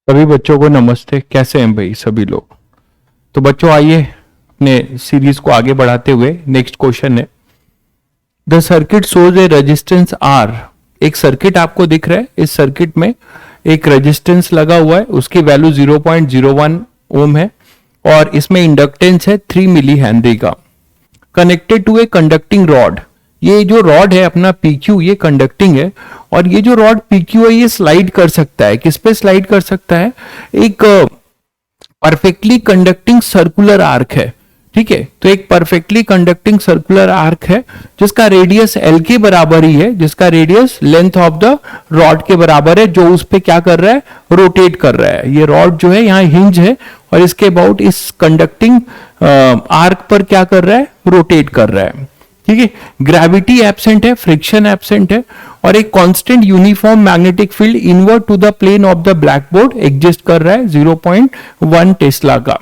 सभी बच्चों को नमस्ते। कैसे हैं भाई सभी लोग? तो बच्चों आइए अपने सीरीज को आगे बढ़ाते हुए नेक्स्ट क्वेश्चन है, the circuit shows A resistance R. एक सर्किट आपको दिख रहा है, इस सर्किट में एक रेजिस्टेंस लगा हुआ है, उसकी वैल्यू 0.01 ओम है और इसमें इंडक्टेंस है 3 मिली हेनरी का, connected to a conducting rod. ये जो रॉड है अपना PQ, ये कंडक्टिंग है और ये जो रॉड PQ है ये स्लाइड कर सकता है। किस पे स्लाइड कर सकता है? एक परफेक्टली कंडक्टिंग सर्कुलर आर्क है। ठीक है, तो एक परफेक्टली कंडक्टिंग सर्कुलर आर्क है जिसका रेडियस L के बराबर ही है, जिसका radius length of the rod के बराबर है, जो उस पे क्या कर रहा है, रोटेट कर रहा है। ये रॉड जो है यहाँ हिंज है और इसके अबाउट इस कंडक्टिंग आर्क पर क्या कर रहा है, रोटेट कर रहा है। ठीक है, ग्रेविटी एब्सेंट है, फ्रिक्शन एब्सेंट है और एक constant uniform magnetic field invert to the plane of the blackboard exist कर रहा है 0.1 टेस्ला का।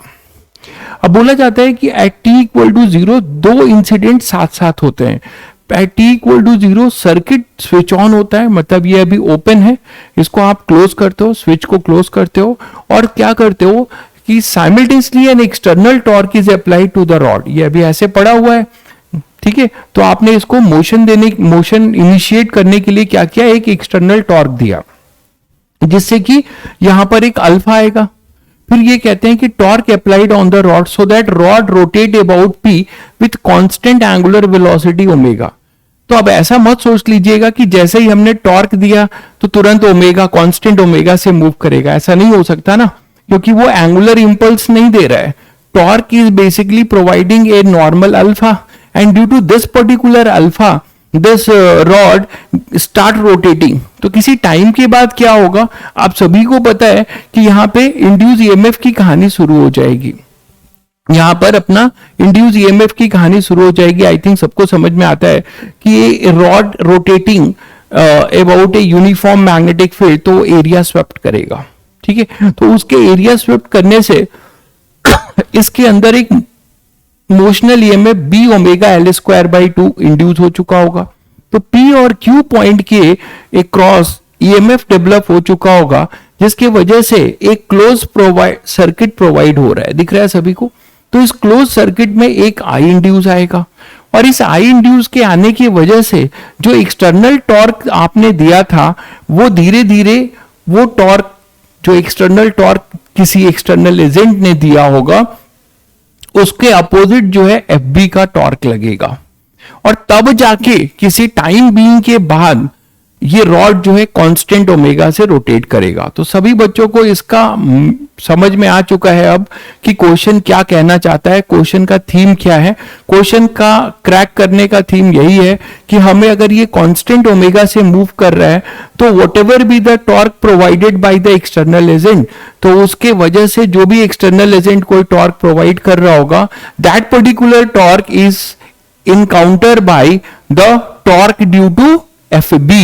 अब बोला जाता है कि एट t इक्वल टू 0 दो इंसिडेंट साथ साथ होते हैं। At t equal to 0 circuit switch on होता है, मतलब ये अभी ओपन है, इसको आप क्लोज करते हो, स्विच को क्लोज करते हो और क्या करते हो कि simultaneously an external torque is applied to the rod. ये अभी ऐसे पड़ा हुआ है, ठीक है, तो आपने इसको मोशन इनिशिएट करने के लिए क्या किया, एक एक्सटर्नल टॉर्क दिया जिससे कि यहां पर एक अल्फा आएगा। फिर ये कहते हैं कि torque applied on the rod so that rod rotate about P with constant angular velocity omega. तो अब ऐसा मत सोच लीजिएगा कि जैसे ही हमने टॉर्क दिया तो तुरंत ओमेगा कांस्टेंट ओमेगा से मूव करेगा, ऐसा नहीं हो सकता ना, क्योंकि वो एंगुलर इंपल्स नहीं दे रहा है। Torque is basically providing a normal alpha and due to this particular alpha this rod start rotating। तो किसी टाइम के बाद क्या होगा, आप सभी को पता है कि यहाँ पे इंड्यूस ईएमएफ की कहानी शुरू हो जाएगी। यहाँ पर अपना इंड्यूस ईएमएफ की कहानी शुरू हो जाएगी। आई थिंक सबको समझ में आता है कि ये rod rotating about a uniform magnetic field तो एरिया स्वेप्ट करेगा। ठीक है, तो उसके एरिया स्वेप्ट करने से इसके अंदर एक motional EMF B omega L square by 2 induce हो चुका होगा। तो P और Q पॉइंट के एक क्रॉस ईएमएफ डेवलप हो चुका होगा जिसके वजह से एक क्लोज सर्किट प्रोवाइड हो रहा है, दिख रहा है सभी को। तो इस क्लोज सर्किट में एक I इंड्यूस आएगा और इस I इंड्यूस के आने की वजह से जो एक्सटर्नल टॉर्क आपने दिया था वो धीरे धीरे वो टॉर्क, जो एक्सटर्नल टॉर्क किसी एक्सटर्नल एजेंट ने दिया होगा, उसके अपोजिट जो है FB का टॉर्क लगेगा और तब जाके किसी टाइम बीइंग के बाद ये रॉड जो है कांस्टेंट ओमेगा से रोटेट करेगा। तो सभी बच्चों को इसका समझ में आ चुका है अब कि क्वेश्चन क्या कहना चाहता है, क्वेश्चन का थीम क्या है। क्वेश्चन का क्रैक करने का थीम यही है कि हमें अगर ये कांस्टेंट ओमेगा से मूव कर रहा है तो whatever be the torque provided by the external agent, तो उसके वजह से जो भी एक्सटर्नल एजेंट कोई टॉर्क प्रोवाइड कर रहा होगा, that particular torque is encounter by the torque due to FB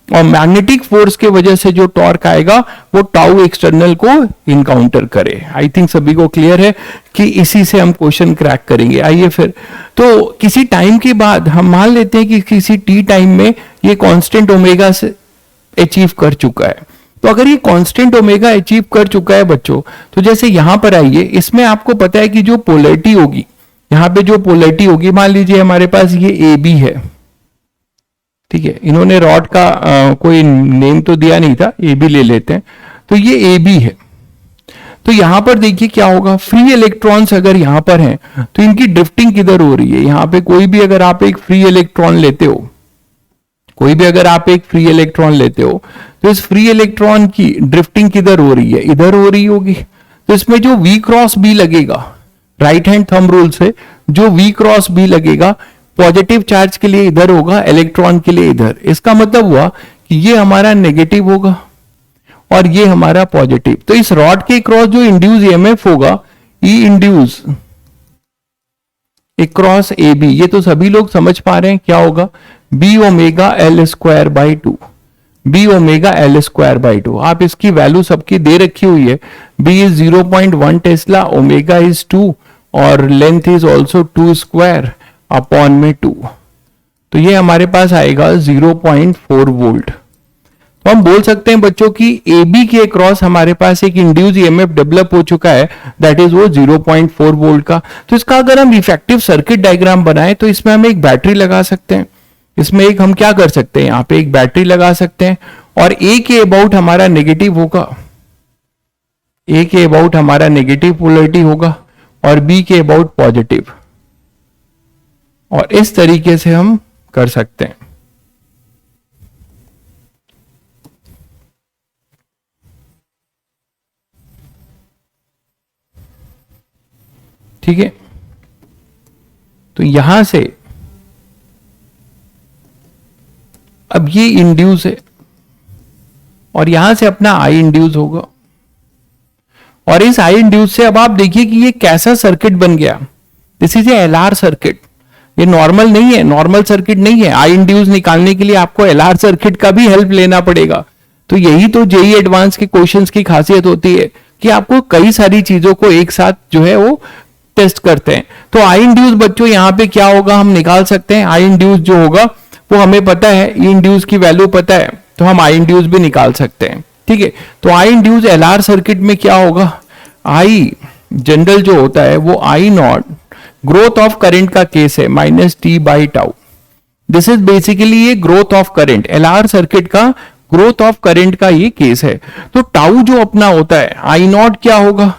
और मैग्नेटिक फोर्स के वजह से जो टॉर्क आएगा वो टाउ एक्सटर्नल को इनकाउंटर करे। आई थिंक सभी को क्लियर है कि इसी से हम क्वेश्चन क्रैक करेंगे। आइए फिर, तो किसी टाइम के बाद हम मान लेते हैं कि किसी T टाइम में ये कांस्टेंट ओमेगा से अचीव कर चुका है। तो अगर ये कांस्टेंट ओमेगा अचीव कर चुका है बच्चों, तो जैसे यहां पर आइए, इसमें आपको पता है कि जो पोलैरिटी होगी, यहां पे जो पोलैरिटी होगी, मान लीजिए हमारे पास ये AB है, ठीक है, इन्होंने रॉड का कोई नेम तो दिया नहीं था, AB ले लेते हैं। तो ये AB है, तो यहां पर देखिए क्या होगा, फ्री इलेक्ट्रॉन्स अगर यहां पर हैं तो इनकी ड्रिफ्टिंग किधर हो रही है, यहां पे कोई भी अगर आप एक फ्री इलेक्ट्रॉन लेते हो, कोई भी अगर आप एक फ्री इलेक्ट्रॉन लेते हो तो इस फ्री इलेक्ट्रॉन की ड्रिफ्टिंग किधर हो रही है, इधर हो रही होगी। तो इसमें जो V क्रॉस B लगेगा, राइट हैंड थंब रूल से जो V क्रॉस B लगेगा, पॉजिटिव चार्ज के लिए इधर होगा, इलेक्ट्रॉन के लिए इधर। इसका मतलब हुआ कि ये हमारा नेगेटिव होगा और ये हमारा पॉजिटिव। तो इस रॉड के क्रॉस जो इंड्यूस ईएमएफ होगा, E इंड्यूस क्रॉस AB, ये तो सभी लोग समझ पा रहे हैं क्या होगा, B omega L square by 2, B omega L square by 2। आप इसकी वैल्यू सबकी दे रखी हुई है, B is 0.1 Tesla, omega is 2 और length is also 2 square upon में 2। तो ये हमारे पास आएगा 0.4 वोल्ट। तो हम बोल सकते हैं बच्चों की ए बी के अक्रॉस हमारे पास एक इंड्यूस ईएमएफ डेवलप हो चुका है, दैट इज वो 0.4 वोल्ट का। तो इसका अगर हम इफेक्टिव सर्किट डायग्राम बनाए तो इसमें हम एक बैटरी लगा सकते हैं, इसमें एक हम क्या कर सकते हैं, यहाँ पे एक बैटरी लगा सकते हैं, और ए के अबाउट हमारा नेगेटिव होगा, ए के अबाउट हमारा नेगेटिव पोलरिटी होगा और बी के अबाउट पॉजिटिव, और इस तरीके से हम कर सकते हैं। ठीक है, तो यहां से अब ये इंड्यूस है और यहां से अपना आई इंड्यूस होगा, और इस आई इंड्यूस से अब आप देखिए कि ये कैसा सर्किट बन गया। This is a LR circuit, ये नॉर्मल नहीं है, नॉर्मल सर्किट नहीं है। आई इंड्यूस निकालने के लिए आपको एलआर सर्किट का भी हेल्प लेना पड़ेगा। तो यही तो जेई एडवांस के क्वेश्चंस की खासियत होती है कि आपको कई सारी चीजों को एक साथ जो है वो टेस्ट करते हैं। तो आई इंड्यूस बच्चों यहां पे क्या होगा हम निकाल सकते हैं। आई इंड्यूस जो होगा वो हमें पता है, ई इंड्यूस की वैल्यू पता है, तो हम आई इंड्यूस भी निकाल सकते हैं। ठीक है, तो आई इंड्यूस एलआर सर्किट में क्या होगा, आई जनरल जो होता है वो I not growth of current का केस है minus T by tau. This is basically ये growth of current, LR circuit का ग्रोथ ऑफ करंट का ये केस है। तो टाउ जो अपना होता है, आई नॉट क्या होगा,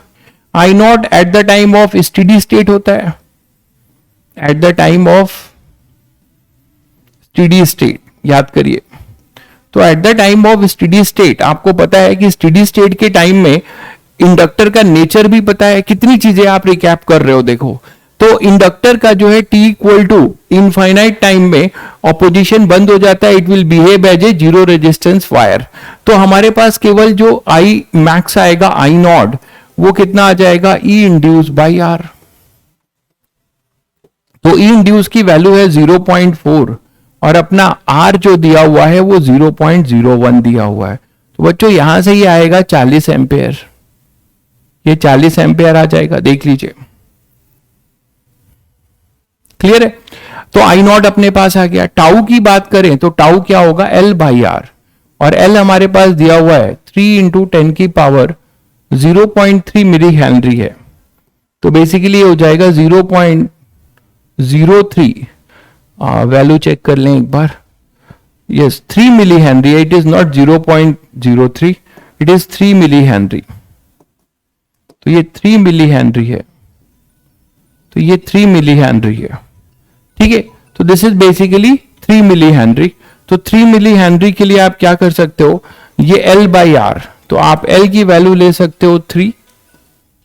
I not at the time of steady state होता है, at the time of steady state, याद करिए। तो at the time of steady state आपको पता है कि स्टेडी स्टेट के टाइम में इंडक्टर का नेचर भी पता है, कितनी चीजें आप रिकैप कर रहे हो देखो। तो इंडक्टर का जो है t equal to infinite time में ऑपोजिशन बंद हो जाता है, it will behave as a zero resistance wire. तो हमारे पास केवल जो आई मैक्स आएगा, आई नॉट, वो कितना आ जाएगा, ई इंड्यूस बाई आर। तो ई इंड्यूस की वैल्यू है 0.4 और अपना आर जो दिया हुआ है वो 0.01 दिया हुआ है। तो बच्चों यहां से ये आएगा 40 एम्पेयर, ये 40 एम्पेयर आ जाएगा, देख लीजिए। क्लियर है। तो आई नॉट अपने पास आ गया। टाउ की बात करें तो टाउ क्या होगा, एल बाई आर, और एल हमारे पास दिया हुआ है 3 इंटू 10 की पावर 0.3 मिली हेनरी है। तो बेसिकली हो जाएगा 0.03, वैल्यू चेक कर लें एक बार, yes 3 milli henry, it is not 0.03, it is 3 milli henry. तो ये 3 मिली हेनरी है, तो ये 3 मिली हेनरी है। ठीक है, तो this is basically 3 milli henry. तो 3 मिली हेनरी के लिए आप क्या कर सकते हो, ये L बाई आर, तो आप L की वैल्यू ले सकते हो 3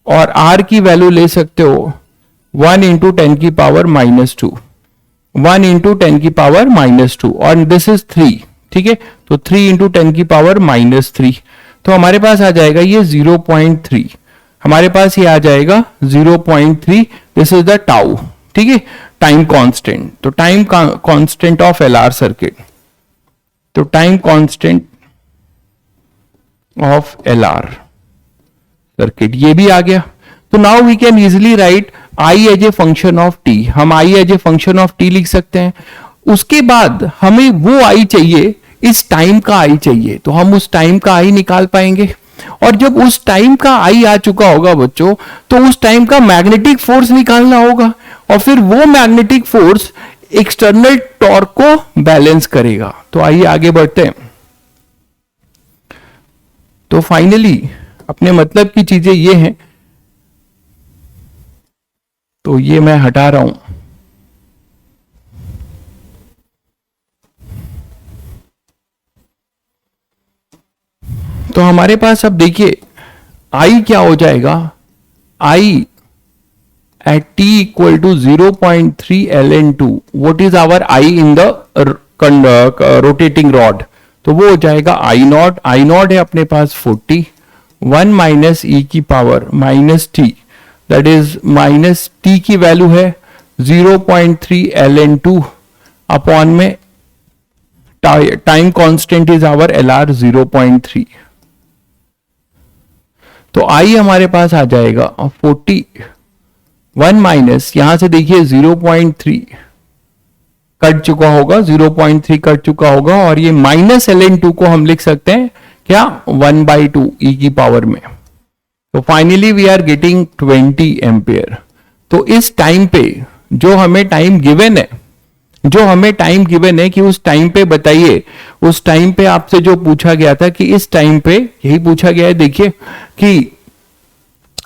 और R की वैल्यू ले सकते हो 1 इंटू 10 की पावर -2, 1 इंटू 10 की पावर -2, और दिस इज 3। ठीक है, तो 3 इंटू 10 की पावर -3, तो हमारे पास आ जाएगा ये 0.3, हमारे पास ये आ जाएगा 0.3, दिस इज द टाउ। ठीक है, टाइम कांस्टेंट, तो time constant of LR circuit, तो time constant of LR circuit ये भी आ गया। तो now we can easily write I as a function of T, हम I as a function of T लिख सकते हैं। उसके बाद हमें वो आई चाहिए, इस टाइम का आई चाहिए, तो हम उस टाइम का आई निकाल पाएंगे। और जब उस टाइम का आई आ चुका होगा बच्चों, तो उस टाइम का मैग्नेटिक फोर्स निकालना होगा, और फिर वो मैग्नेटिक फोर्स एक्सटर्नल टॉर्क को बैलेंस करेगा। तो आइए आगे बढ़ते हैं। तो फाइनली अपने मतलब की चीजें ये हैं, तो ये मैं हटा रहा हूं। तो हमारे पास अब देखिए आई क्या हो जाएगा, आई at t equal to 0.3 ln2, what is our I in the rotating rod, तो वो हो जाएगा I नॉट, I नॉट है अपने पास 40, 1 माइनस e की power -t, that is minus t की वैल्यू है 0.3 ln2 अपॉन में time constant is our LR 0.3। तो I हमारे पास आ जाएगा 40, 1 माइनस, यहां से देखिए 0.3 कट चुका होगा, 0.3 कट चुका होगा, और ये माइनस ln2 को हम लिख सकते हैं क्या, 1/2 e की पावर में। तो finally we are getting 20 ampere. तो इस टाइम पे जो हमें टाइम गिवन है, कि उस टाइम पे बताइए, उस टाइम पे आपसे जो पूछा गया था कि इस टाइम पे यही पूछा गया है, देखिए कि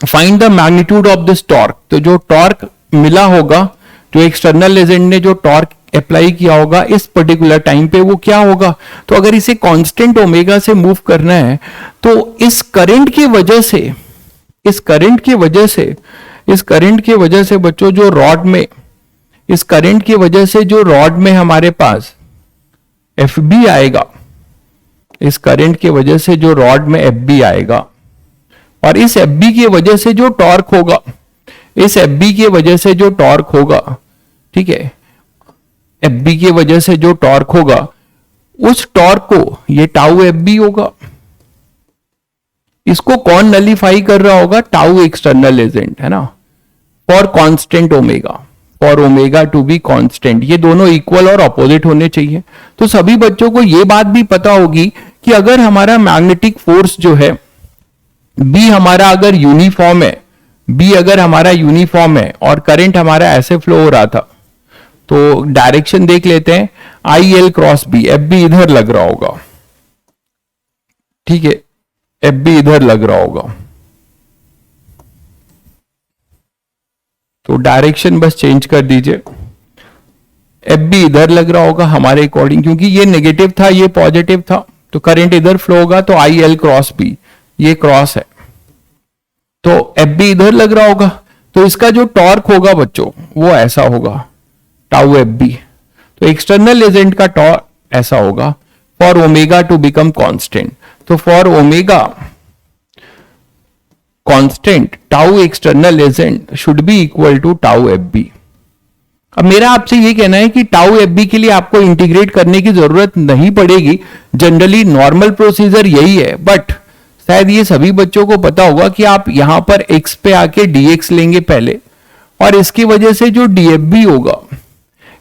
find the magnitude of this torque. तो जो टॉर्क मिला होगा, जो एक्सटर्नल एजेंट ने जो टॉर्क अप्लाई किया होगा इस पर्टिकुलर टाइम पे, वो क्या होगा। तो अगर इसे कांस्टेंट ओमेगा से मूव करना है तो इस करंट की वजह से बच्चों जो रॉड में, इस करंट की वजह से जो रॉड में हमारे पास एफ बी आएगा, इस करंट की वजह से जो रॉड में एफ बी आएगा, और इस एफ बी की वजह से जो टॉर्क होगा, ठीक है, एफ बी की वजह से जो टॉर्क होगा, उस टॉर्क को ये टाउ एफ बी होगा। इसको कौन नलीफाई कर रहा होगा, टाउ एक्सटर्नल एजेंट, है ना, for constant omega, for omega to be constant. ये दोनों इक्वल और अपोजिट होने चाहिए। तो सभी बच्चों को ये बात भी पता होगी कि अगर हमारा मैग्नेटिक फोर्स जो है बी हमारा अगर यूनिफॉर्म है, और करंट हमारा ऐसे फ्लो हो रहा था, तो डायरेक्शन देख लेते हैं, I L cross B, F B इधर लग रहा होगा, ठीक है, एफ बी इधर लग रहा होगा। तो डायरेक्शन बस चेंज कर दीजिए, एफ बी इधर लग रहा होगा हमारे अकॉर्डिंग, क्योंकि ये नेगेटिव था, ये पॉजिटिव था, तो करंट इधर फ्लो होगा, तो आई एल क्रॉस बी, ये क्रॉस है, तो एफ बी इधर लग रहा होगा। तो इसका जो टॉर्क होगा बच्चों वो ऐसा होगा, टाउ एफ बी। तो एक्सटर्नल एजेंट का टॉर्क ऐसा होगा for omega to become constant. तो for omega constant, tau external agent should be equal to tau F B. अब मेरा आपसे ये कहना है कि टाउ एफ बी के लिए आपको इंटीग्रेट करने की जरूरत नहीं पड़ेगी, जनरली नॉर्मल प्रोसीजर यही है, बट शायद ये सभी बच्चों को पता होगा कि आप यहां पर x पे आके dx लेंगे पहले, और इसकी वजह से जो dfb होगा,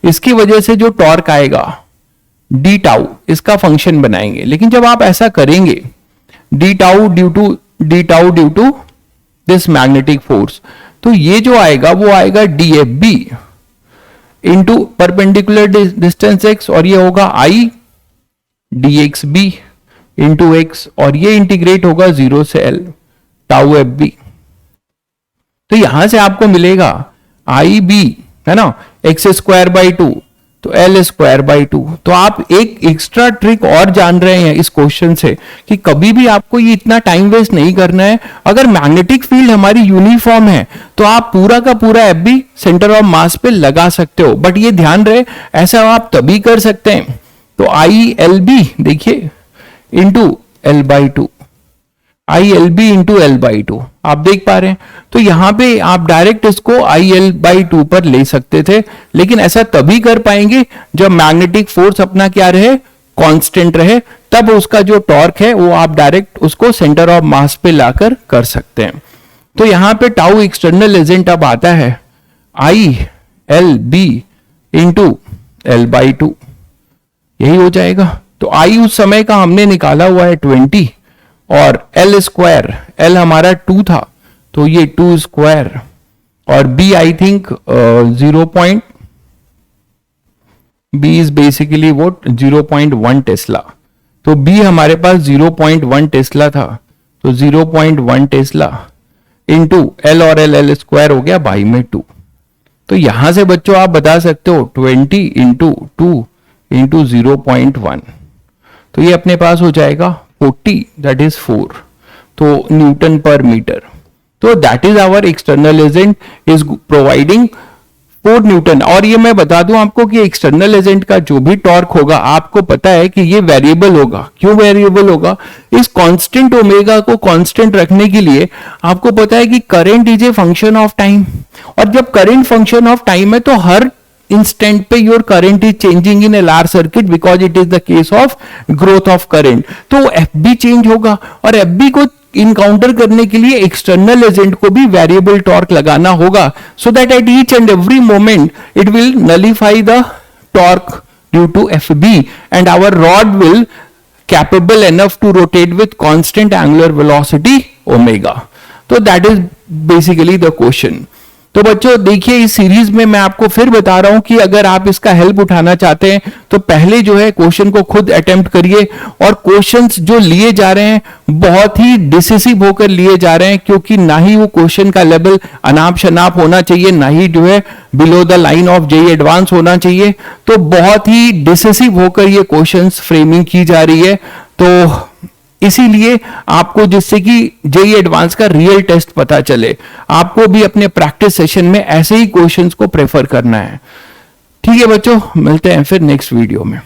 इसकी वजह से जो टॉर्क आएगा डी टाउ, इसका फंक्शन बनाएंगे। लेकिन जब आप ऐसा करेंगे, d tau due to this magnetic force, तो ये जो आएगा वो आएगा dfb into perpendicular distance x, और ये होगा i dxb इंटू एक्स, और ये इंटीग्रेट होगा 0 से l टाउ एफ बी। तो यहां से आपको मिलेगा आई बी, है ना, एक्स स्क्वायर बाई 2, तो एल स्क्वायर बाई 2। तो आप एक एक्स्ट्रा ट्रिक और जान रहे हैं इस क्वेश्चन से कि कभी भी आपको ये इतना टाइम वेस्ट नहीं करना है। अगर मैग्नेटिक फील्ड हमारी यूनिफॉर्म है तो आप पूरा का पूरा F B centre of mass पे लगा सकते हो, बट ये ध्यान रहे ऐसा आप तभी कर सकते हैं। तो आई एल बी देखिए into L by 2, I L B into L by 2, आप देख पा रहे हैं। तो यहां पे आप डायरेक्ट इसको आई एल बाई 2 पर ले सकते थे, लेकिन ऐसा तभी कर पाएंगे जब मैग्नेटिक फोर्स अपना क्या रहे, कांस्टेंट रहे, तब उसका जो टॉर्क है वो आप डायरेक्ट उसको सेंटर ऑफ मास पे लाकर कर सकते हैं। तो यहां पे टाउ एक्सटर्नल एजेंट अब आता है I L B into L by 2, यही हो जाएगा। तो आई उस समय का हमने निकाला हुआ है 20, और एल स्क्वायर, एल हमारा 2 था तो ये 2 स्क्वायर, और B I think 0. B is basically what 0.1 tesla. तो बी हमारे पास 0.1 टेस्ला था, तो 0.1 टेस्ला इंटू एल, और एल स्क्वायर हो गया बाई में 2। तो यहां से बच्चों आप बता सकते हो 20 इंटू 2 इंटू 0.1, तो ये अपने पास हो जाएगा 40, दैट इज 4, तो न्यूटन पर मीटर। तो that is our external agent is providing 4 newton. और ये मैं बता दूं आपको कि एक्सटर्नल एजेंट का जो भी टॉर्क होगा आपको पता है कि ये वेरिएबल होगा। क्यों वेरिएबल होगा? इस कांस्टेंट ओमेगा को कांस्टेंट रखने के लिए आपको पता है कि current is a function of time, और जब करंट फंक्शन ऑफ टाइम है तो हर इंस्टेंट पे your current is changing in LR circuit because it is the case of growth of current. तो एफ बी चेंज होगा, और एफ बी को encounter करने के लिए एक्सटर्नल एजेंट को भी वेरिएबल टॉर्क लगाना होगा, so that at each and every moment it will nullify the torque due to FB, and our rod will capable enough to rotate with constant angular velocity omega. तो that is basically the question. तो बच्चों देखिए, इस series में मैं आपको फिर बता रहा हूं कि अगर आप इसका हेल्प उठाना चाहते हैं तो पहले जो है क्वेश्चन को खुद अटेम्प्ट करिए, और क्वेश्चंस जो लिए जा रहे हैं बहुत ही डिसिसिव होकर लिए जा रहे हैं, क्योंकि ना ही वो क्वेश्चन का लेवल अनाप शनाप होना चाहिए, ना ही जो है below the line of JEE advance होना चाहिए। तो बहुत ही डिसिसिव होकर ये क्वेश्चंस फ्रेमिंग की जा रही है। तो इसीलिए आपको, जिससे कि जेई एडवांस का रियल टेस्ट पता चले, आपको भी अपने प्रैक्टिस सेशन में ऐसे ही क्वेश्चंस को प्रेफर करना है। ठीक है बच्चों, मिलते हैं फिर नेक्स्ट वीडियो में।